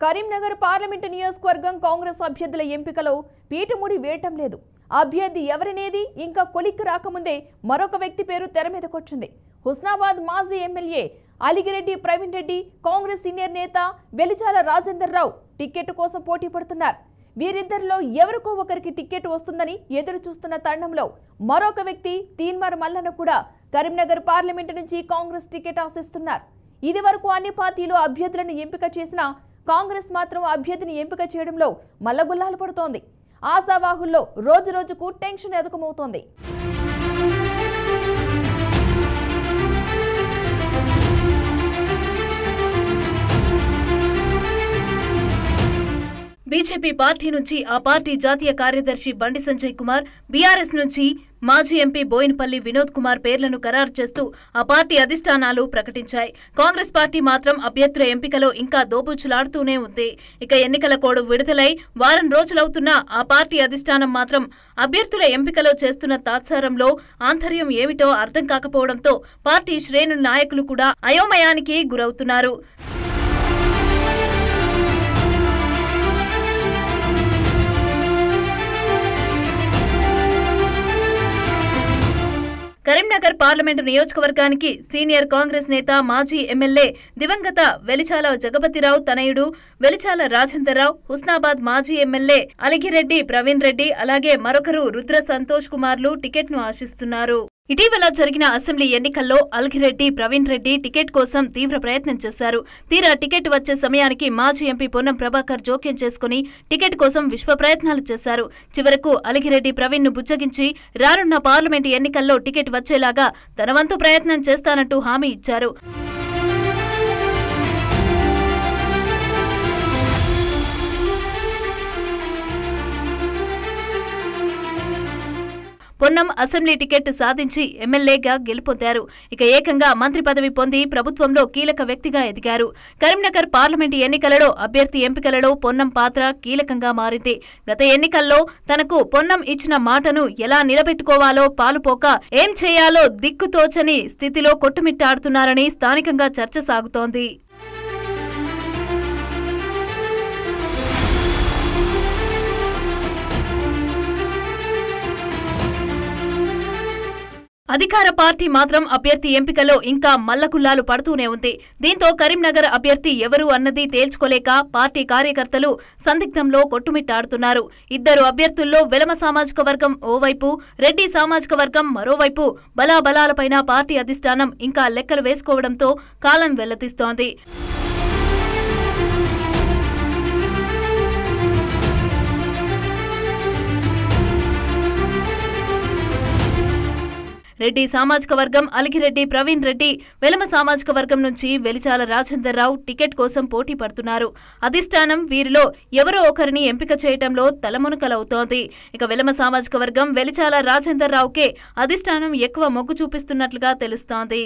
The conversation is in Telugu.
కరీంనగర్ పార్లమెంటు నియోజకవర్గం కాంగ్రెస్ అభ్యర్థుల ఎంపికలో పీఠముడి వేయటం లేదు. అభ్యర్థి ఎవరనేది ఇంకా కొలిక్కి రాకముందే మరొక వ్యక్తి పేరు తెర మీదకొచ్చింది. హుస్నాబాద్ మాజీ ఎమ్మెల్యే అలిగిరెడ్డి ప్రవీణ్ రెడ్డి, కాంగ్రెస్ సీనియర్ నేత వెలిచాల రాజేందర్ రావు టికెట్ కోసం పోటీ పడుతున్నారు. వీరిద్దరిలో ఎవరికో ఒకరికి టికెట్ వస్తుందని ఎదురు చూస్తున్న తరుణంలో మరొక వ్యక్తి తీన్మార్ మల్లన్న కూడా కరీంనగర్ పార్లమెంటు నుంచి కాంగ్రెస్ టికెట్ ఆశిస్తున్నారు. ఇది వరకు అన్ని పార్టీలు అభ్యర్థులను ఎంపిక చేసినా కాంగ్రెస్ మాత్రం అభ్యర్థిని ఎంపిక చేయడంలో మల్లగుల్లాలు పడుతోంది. ఆశావాహుల్లో రోజు రోజుకు టెన్షన్ ఎదుకమవుతోంది. బీజేపీ పార్టీ నుంచి ఆ పార్టీ జాతీయ కార్యదర్శి బండి సంజయ్ కుమార్, బీఆర్ఎస్ నుంచి మాజీ ఎంపీ బోయినపల్లి వినోద్ కుమార్ పేర్లను ఖరారు చేస్తూ ఆ పార్టీ అధిష్టానాలు ప్రకటించాయి. కాంగ్రెస్ పార్టీ మాత్రం అభ్యర్థుల ఎంపికలో ఇంకా దోబూచులాడుతూనే ఉంది. ఇక ఎన్నికల కోడ్ విడుదలై వారం రోజులవుతున్నా ఆ పార్టీ అధిష్టానం మాత్రం అభ్యర్థుల ఎంపికలో చేస్తున్న తాత్సారంలో ఆంతర్యం ఏమిటో అర్థం కాకపోవడంతో పార్టీ శ్రేణుల నాయకులు కూడా అయోమయానికి గురవుతున్నారు. కరీంనగర్ పార్లమెంటు నియోజకవర్గానికి సీనియర్ కాంగ్రెస్ నేత మాజీ ఎమ్మెల్యే దివంగత వెలిచాల జగపతిరావు తనయుడు వెలిచాల రాజేందర్ రావు, హుస్నాబాద్ మాజీ ఎమ్మెల్యే అలిగిరెడ్డి ప్రవీణ్ రెడ్డి, అలాగే మరొకరు రుద్ర సంతోష్ కుమార్లు టికెట్ను ఆశిస్తున్నారు. ఇటీవల జరిగిన అసెంబ్లీ ఎన్నికల్లో అలిగిరెడ్డి ప్రవీణ్ రెడ్డి టికెట్ కోసం తీవ్ర ప్రయత్నం చేశారు. తీరా టికెట్ వచ్చే సమయానికి మాజీ ఎంపీ పొన్నం ప్రభాకర్ జోక్యం చేసుకుని టికెట్ కోసం విశ్వ ప్రయత్నాలు చేశారు. చివరకు అలిగిరెడ్డి ప్రవీణ్ ను బుజ్జగించి రానున్న పార్లమెంటు ఎన్నికల్లో టికెట్ వచ్చేలాగా తన వంతు ప్రయత్నం చేస్తానంటూ హామీ ఇచ్చారు. పొన్నం అసెంబ్లీ టికెట్ సాధించి ఎమ్మెల్యేగా గెలుపొందారు. ఇక ఏకంగా మంత్రి పదవి పొంది ప్రభుత్వంలో కీలక వ్యక్తిగా ఎదిగారు. కరీంనగర్ పార్లమెంటు ఎన్నికలలో అభ్యర్థి ఎంపికలలో పొన్నం పాత్ర కీలకంగా మారింది. గత ఎన్నికల్లో తనకు పొన్నం ఇచ్చిన మాటను ఎలా నిలబెట్టుకోవాలో పాలుపోక ఏం చేయాలో దిక్కుతోచని స్థితిలో కొట్టుమిట్టాడుతున్నారని స్థానికంగా చర్చ సాగుతోంది. అధికార పార్టీ మాత్రం అభ్యర్థి ఎంపికలో ఇంకా మల్లకుల్లాలు పడుతూనే ఉంది. దీంతో కరీంనగర్ అభ్యర్థి ఎవరు అన్నది తేల్చుకోలేక పార్టీ కార్యకర్తలు సందిగ్ధంలో కొట్టుమిట్టాడుతున్నారు. ఇద్దరు అభ్యర్థుల్లో వెలమ సామాజిక వర్గం ఓవైపు, రెడ్డి సామాజిక వర్గం మరోవైపు బలాబలాలపైన పార్టీ అధిష్టానం ఇంకా లెక్కలు వేసుకోవడంతో కాలం వెల్లదీస్తోంది. రెడ్డి సామాజిక వర్గం అలిగిరెడ్డి ప్రవీణ్ రెడ్డి, వెలమ సామాజిక వర్గం నుంచి వెలిచాల రాజేందర్ రావు టికెట్ కోసం పోటీ పడుతున్నారు. అధిష్టానం వీరిలో ఎవరో ఒకరిని ఎంపిక చేయటంలో తలమునకలవుతోంది. ఇక వెలమ సామాజిక వర్గం వెలిచాల రాజేందర్ రావుకే అధిష్టానం ఎక్కువ మొగ్గు చూపిస్తున్నట్లుగా తెలుస్తోంది.